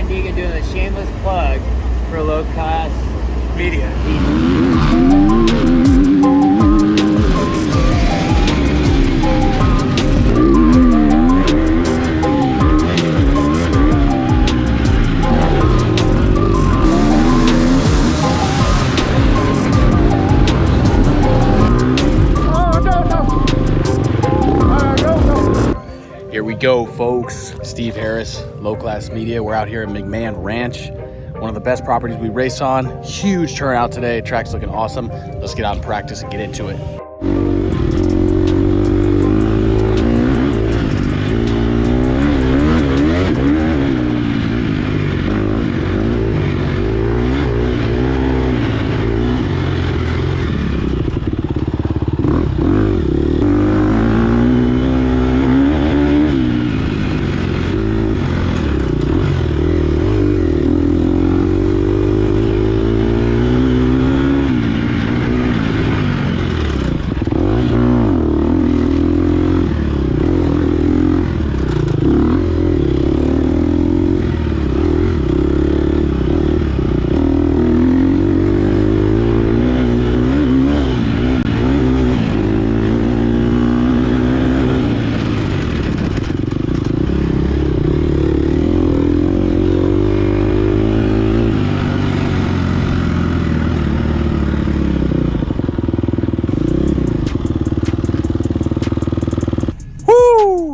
Deegan doing a shameless plug for Low Class Media. Here we go, folks. Steve Harris, Low Class Media. We're out here at McMahon Ranch, one of the best properties we race on. Huge turnout today. Track's looking awesome. Let's get out and practice and get into it.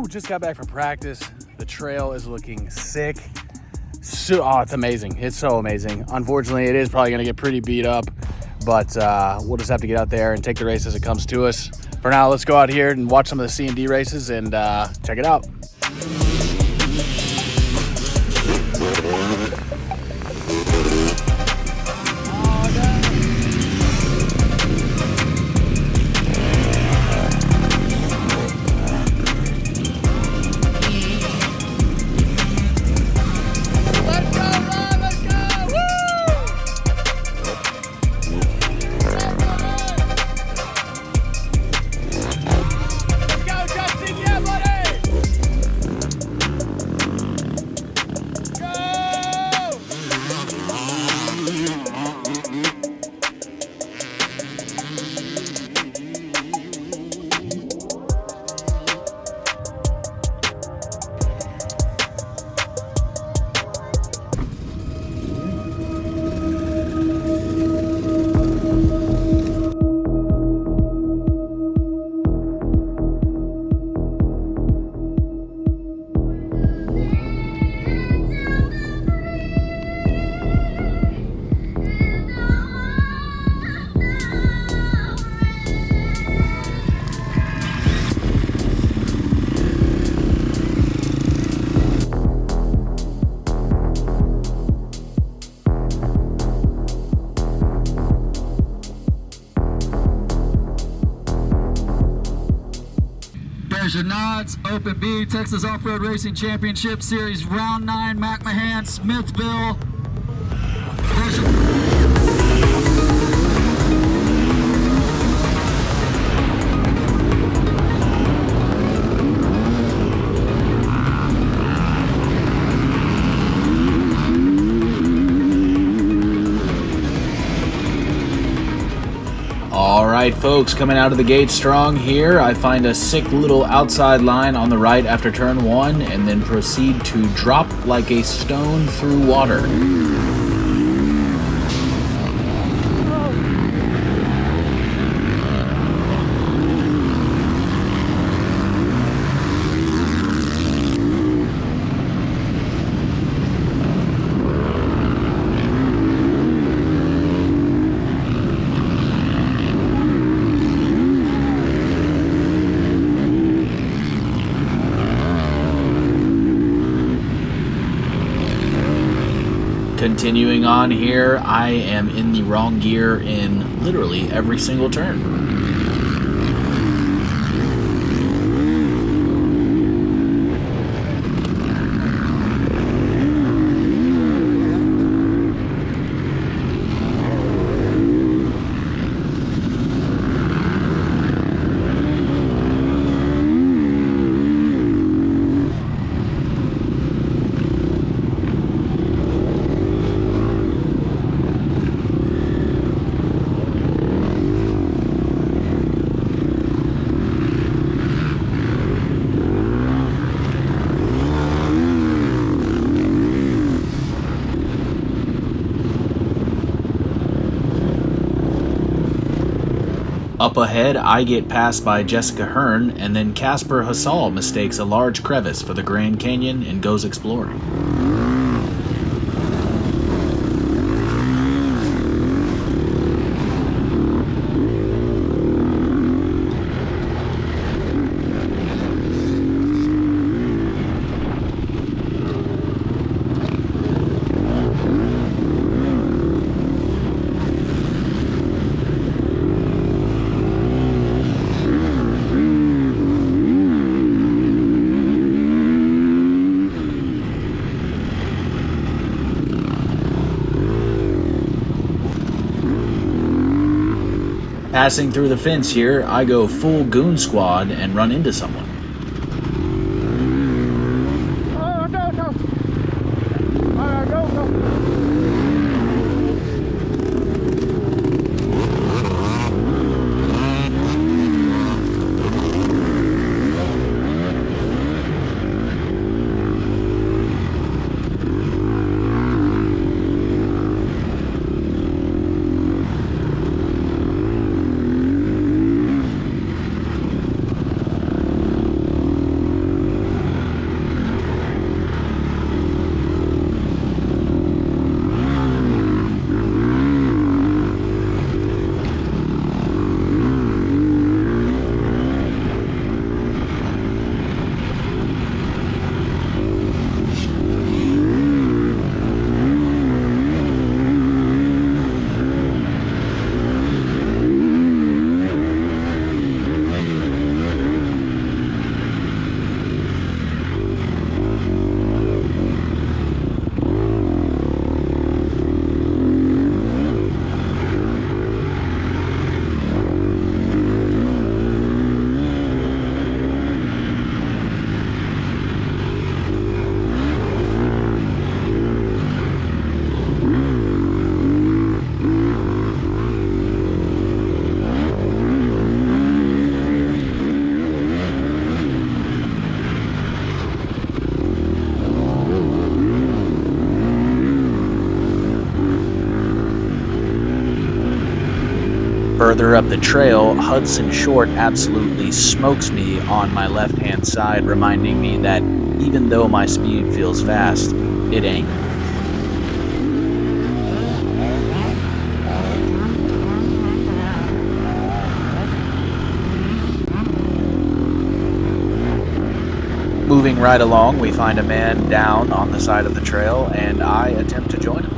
Just got back from practice. The trail is looking sick. Oh, it's amazing. It's so amazing. Unfortunately, it is probably going to get pretty beat up, but we'll just have to get out there and take the race as it comes to us. For now, let's go out here and watch some of the C&D races and check it out. Knott's Open B Texas Off-Road Racing Championship Series Round 9 McMahon Smithville. All right, folks, coming out of the gate strong here. I find a sick little outside line on the right after turn 1 and then proceed to drop like a stone through water. Continuing on here, I am in the wrong gear in literally every single turn. Up ahead, I get passed by Jessica Hearn, and then Casper Hassall mistakes a large crevice for the Grand Canyon and goes exploring. Passing through the fence here, I go full goon squad and run into someone. Oh, no. Go. Further up the trail, Hudson Short absolutely smokes me on my left-hand side, reminding me that even though my speed feels fast, it ain't. Moving right along, we find a man down on the side of the trail, and I attempt to join him.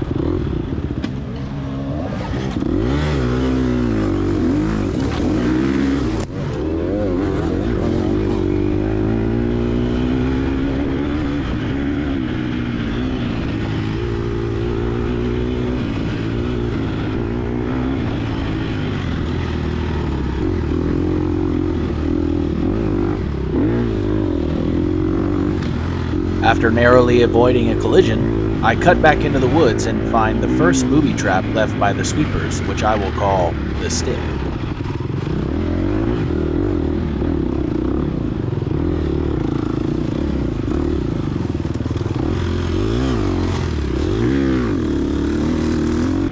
After narrowly avoiding a collision, I cut back into the woods and find the first booby trap left by the sweepers, which I will call the Stick.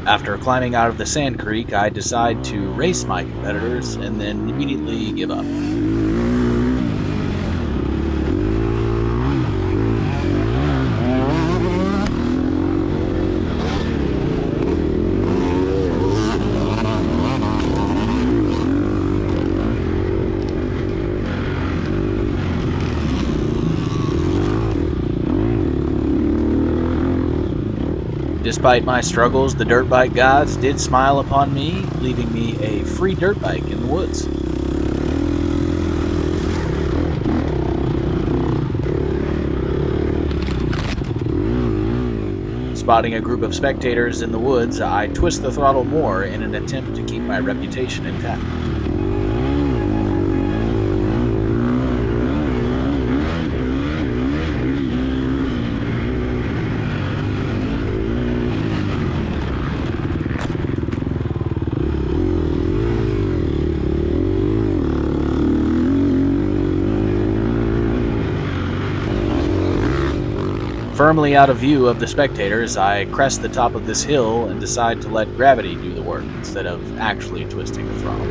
After climbing out of the sand creek, I decide to race my competitors and then immediately give up. Despite my struggles, the dirt bike gods did smile upon me, leaving me a free dirt bike in the woods. Spotting a group of spectators in the woods, I twist the throttle more in an attempt to keep my reputation intact. Firmly out of view of the spectators, I crest the top of this hill and decide to let gravity do the work instead of actually twisting the throttle.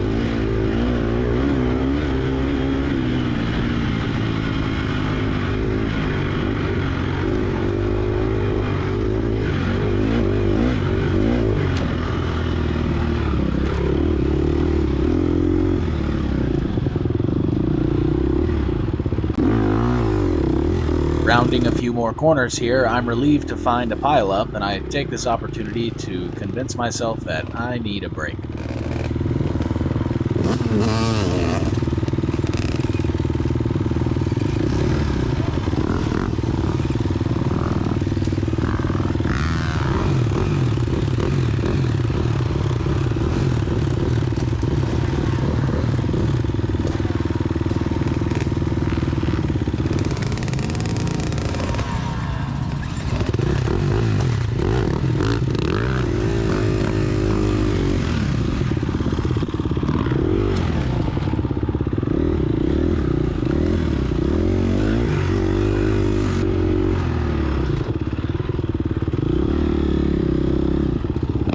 Rounding a few more corners here, I'm relieved to find a pileup, and I take this opportunity to convince myself that I need a break.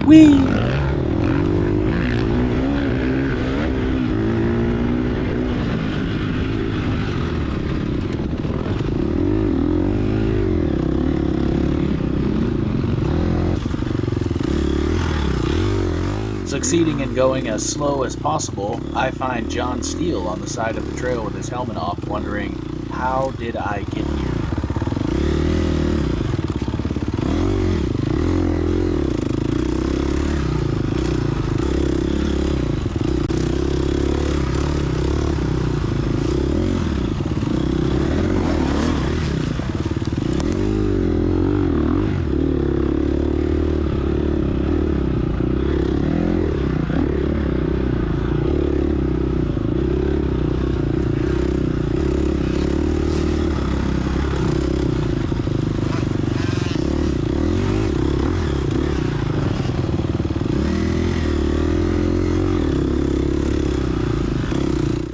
Whee! Succeeding in going as slow as possible, I find John Steele on the side of the trail with his helmet off, wondering, how did I get here?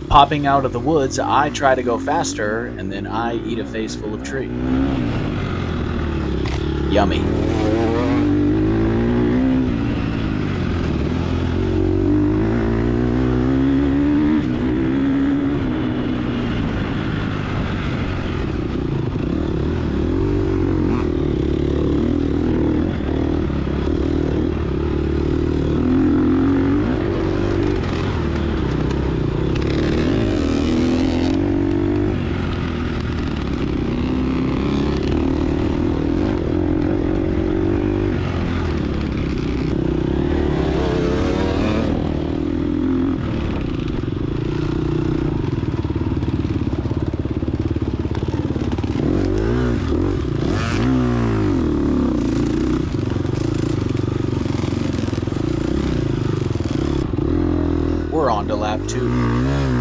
Popping out of the woods, I try to go faster, and then I eat a face full of tree. Yummy. We're on to lap 2.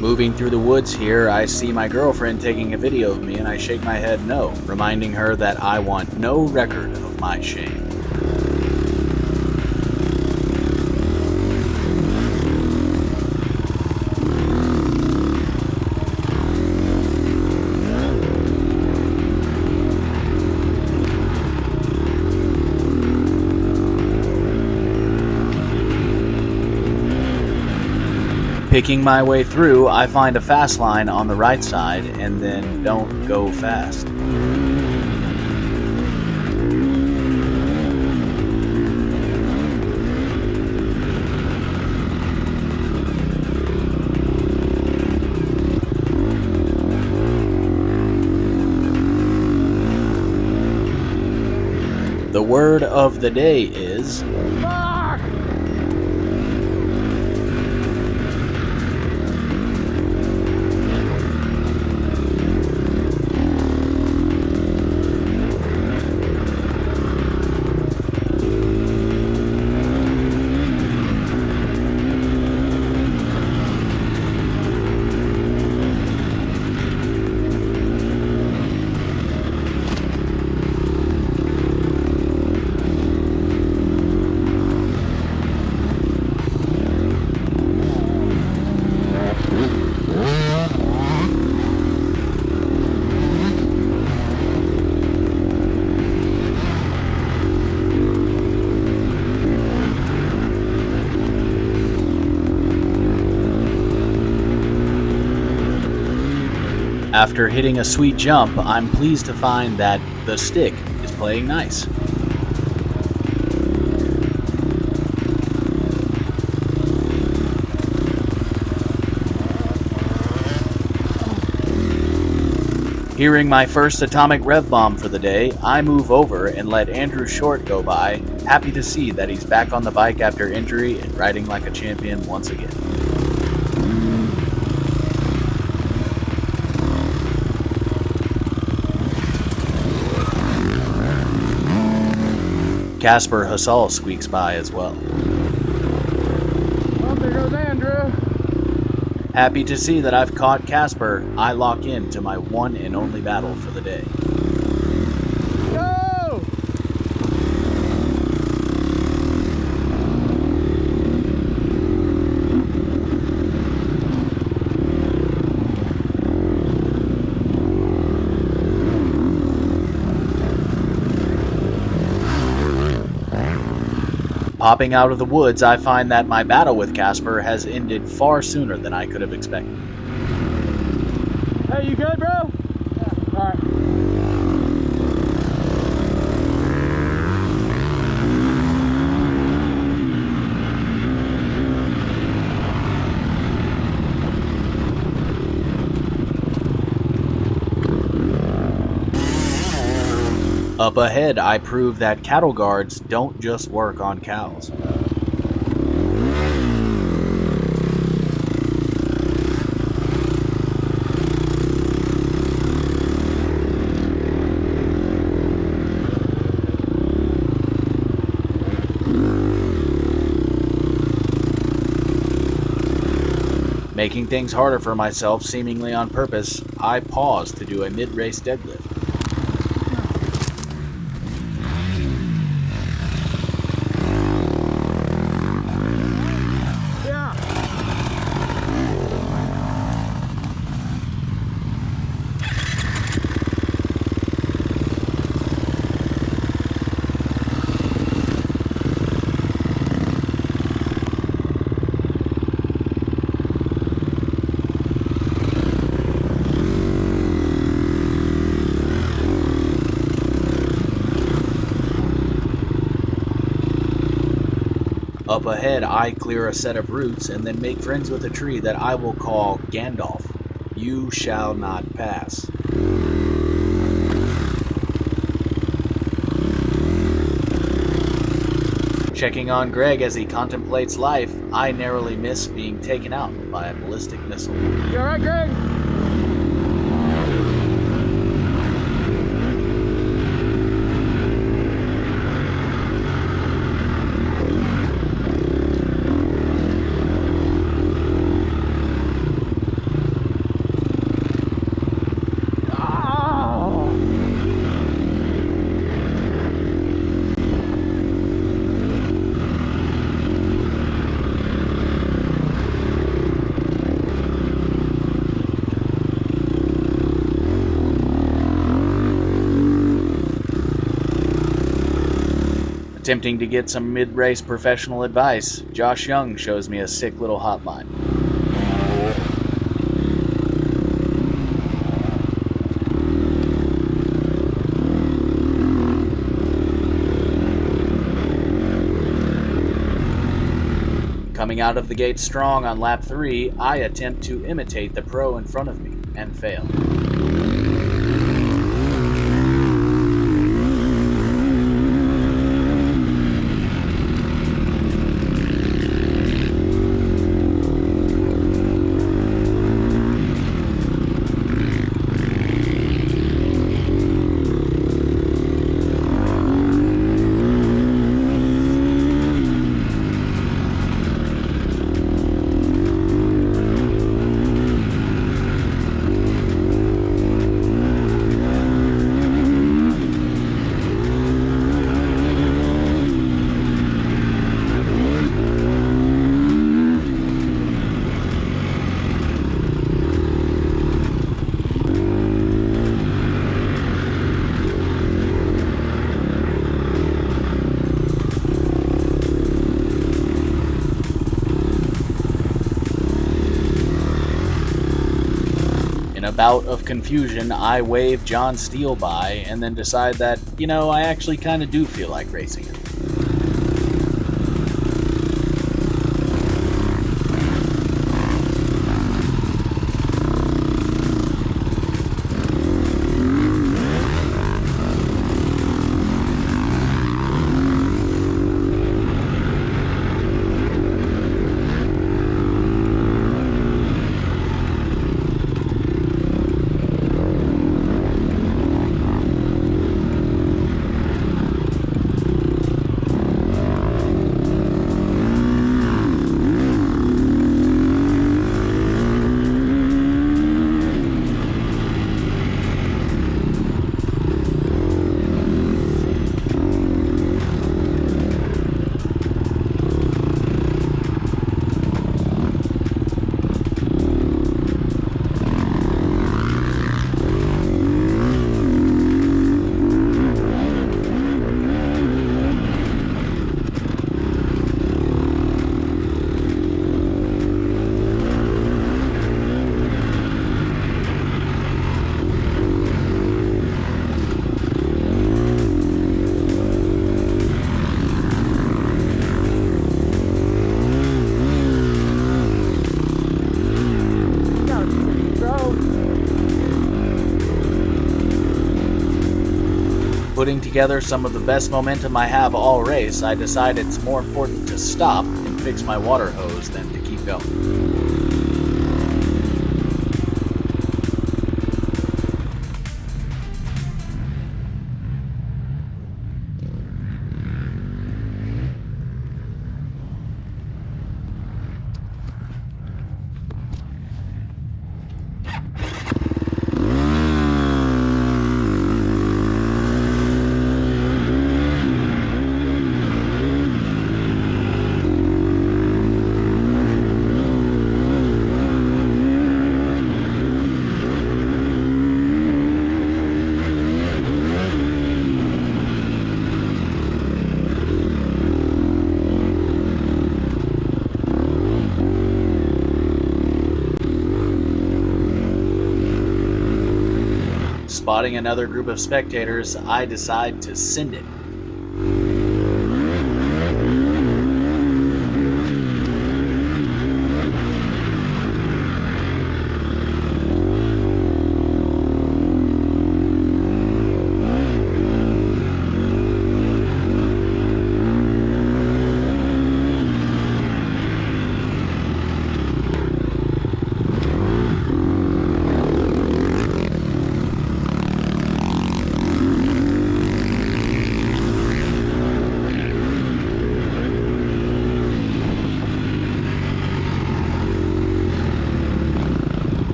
Moving through the woods here, I see my girlfriend taking a video of me, and I shake my head no, reminding her that I want no record of my shame. Picking my way through, I find a fast line on the right side and then don't go fast. The word of the day is... Fuck! After hitting a sweet jump, I'm pleased to find that the stick is playing nice. Hearing my first atomic rev bomb for the day, I move over and let Andrew Short go by, happy to see that he's back on the bike after injury and riding like a champion once again. Casper Hasal squeaks by as well. Oh, there goes Andrew. Happy to see that I've caught Casper, I lock in to my one and only battle for the day. Go! Popping out of the woods, I find that my battle with Casper has ended far sooner than I could have expected. Hey, you good, bro? Yeah. All right. Up ahead, I prove that cattle guards don't just work on cows. Making things harder for myself seemingly on purpose, I pause to do a mid-race deadlift. Up ahead, I clear a set of roots and then make friends with a tree that I will call Gandalf. You shall not pass. Checking on Greg as he contemplates life, I narrowly miss being taken out by a ballistic missile. You all right, Greg? Attempting to get some mid-race professional advice, Josh Young shows me a sick little hotline. Coming out of the gate strong on lap 3, I attempt to imitate the pro in front of me and fail. a bout of confusion, I wave John Steele by and then decide that, I actually kind of do feel like racing him. Putting together some of the best momentum I have all race, I decide it's more important to stop and fix my water hose than to keep going. Spotting another group of spectators, I decide to send it.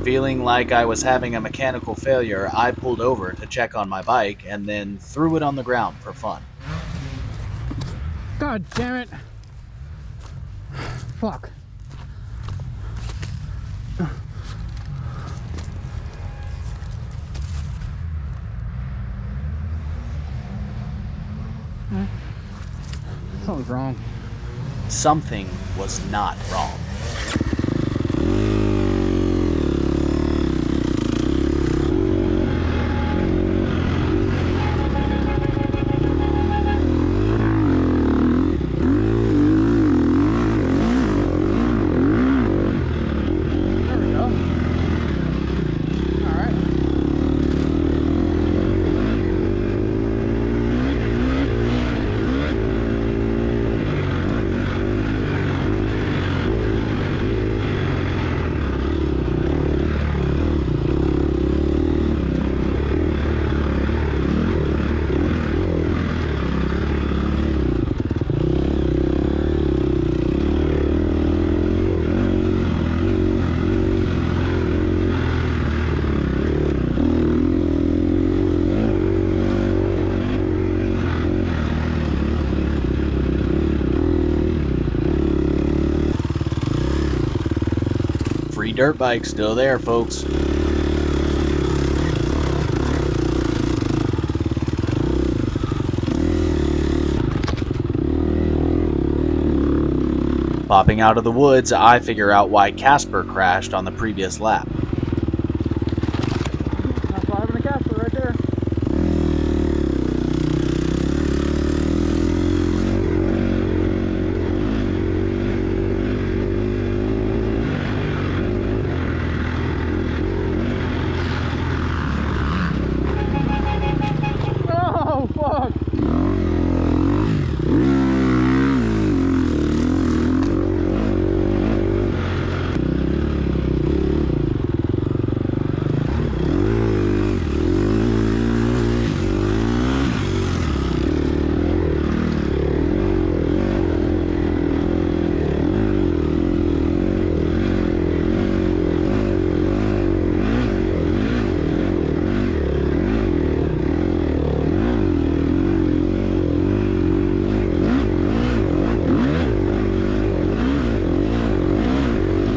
Feeling like I was having a mechanical failure, I pulled over to check on my bike and then threw it on the ground for fun. God damn it. Fuck. Something's wrong. Something was not wrong. Free dirt bike still there, folks. Popping out of the woods, I figure out why Casper crashed on the previous lap. That's why having a Casper right there. Oh, fuck.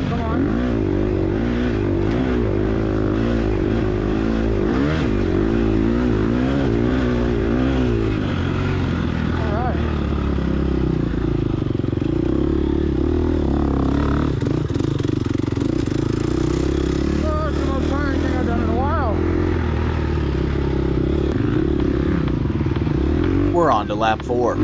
Come on. All right. Oh, that's the most tiring thing I've done in a while. We're on to lap 4.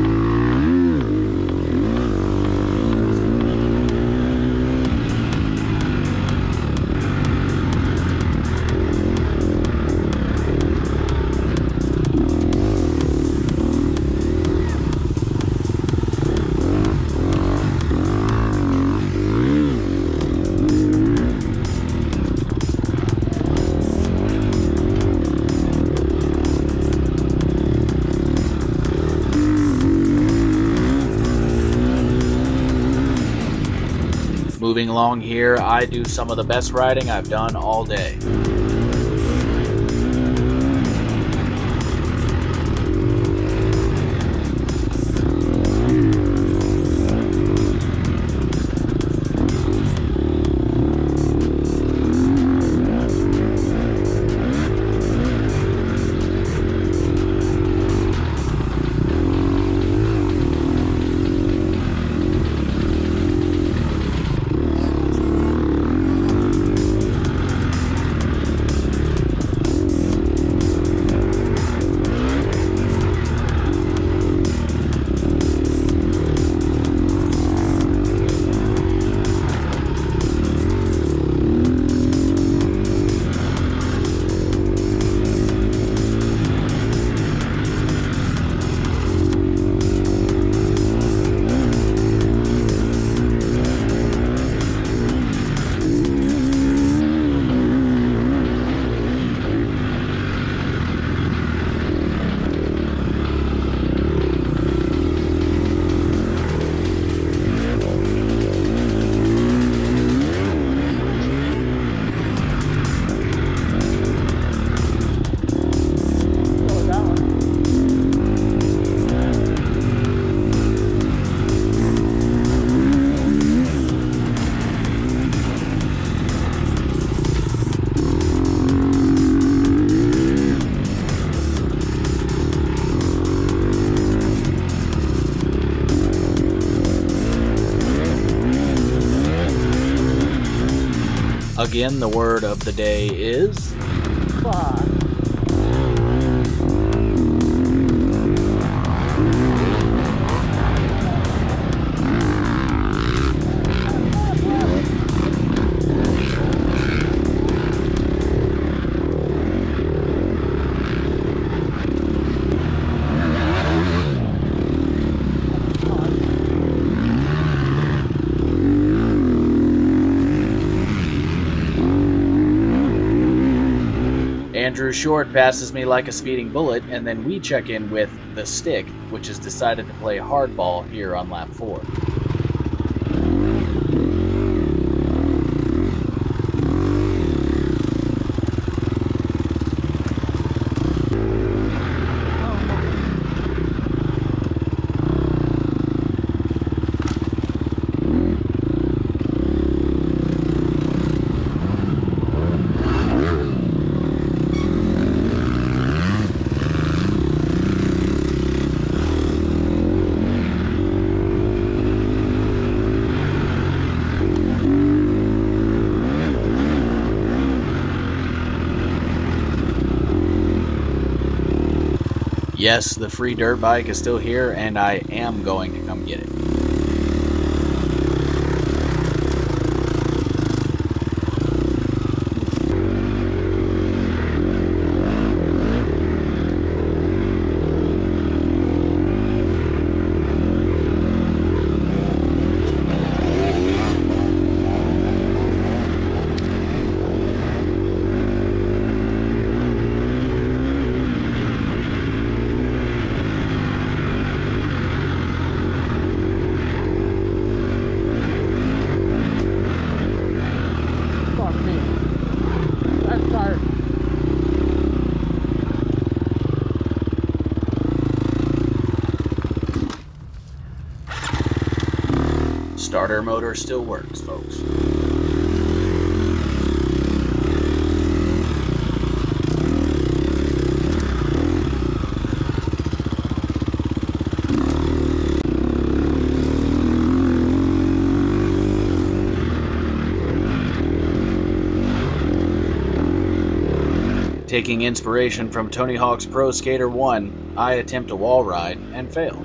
Moving along here, I do some of the best riding I've done all day. Slow it down. Again, the word of the day is Fuck. Andrew Short passes me like a speeding bullet, and then we check in with The Stick, which has decided to play hardball here on lap 4. Yes, the free dirt bike is still here, and I am going to come get it. Fuck me. That's tired. Starter motor still works, folks. Taking inspiration from Tony Hawk's Pro Skater 1, I attempt a wall ride and fail.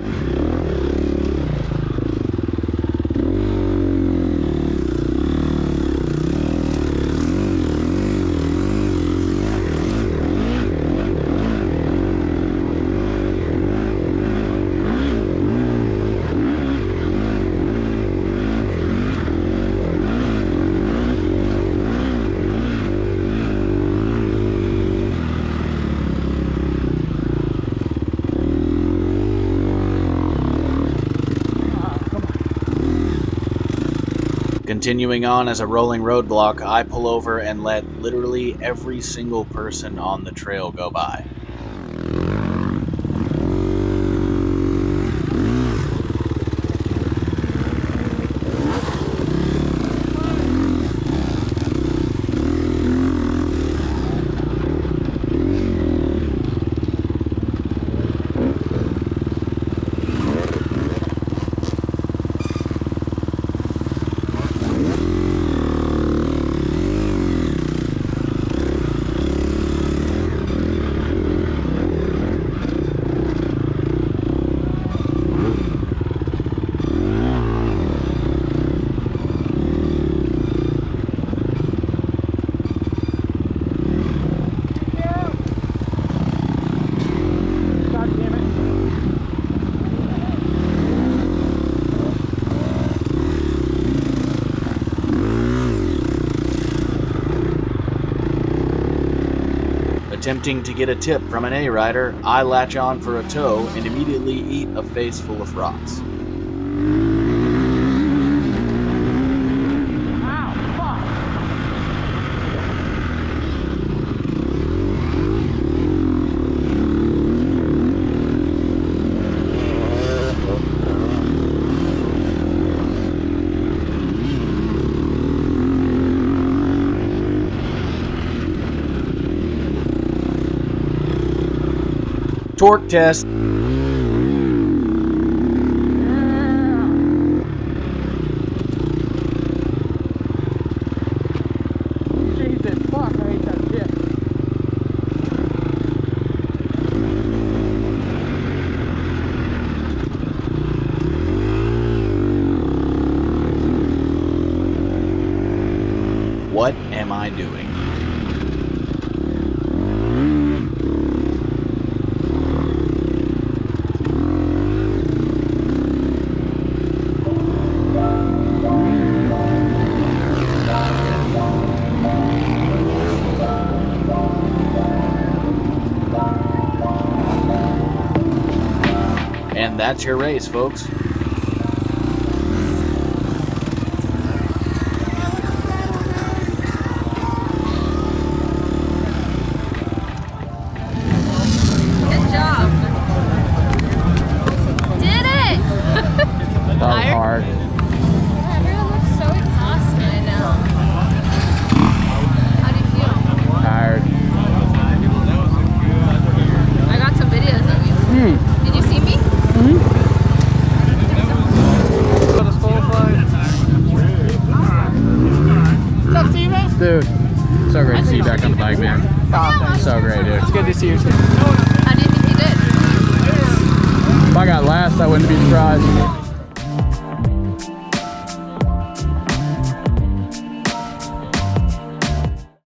Continuing on as a rolling roadblock, I pull over and let literally every single person on the trail go by. God damn it. Attempting to get a tip from an A-rider, I latch on for a tow and immediately eat a face full of rocks. Ow, fuck. Torque test. Jesus, fuck, I hate that shit. What am I doing? And that's your race, folks. Good job. Did it! That was hard. Everyone looks so exhausted now. How do you feel? Tired. I got some videos of you. Did you see me? What's up, Steven? Dude, so great to see you back on the bike, man. So great, dude. It's good to see you too. How do you think you did? got last, I wouldn't be surprised.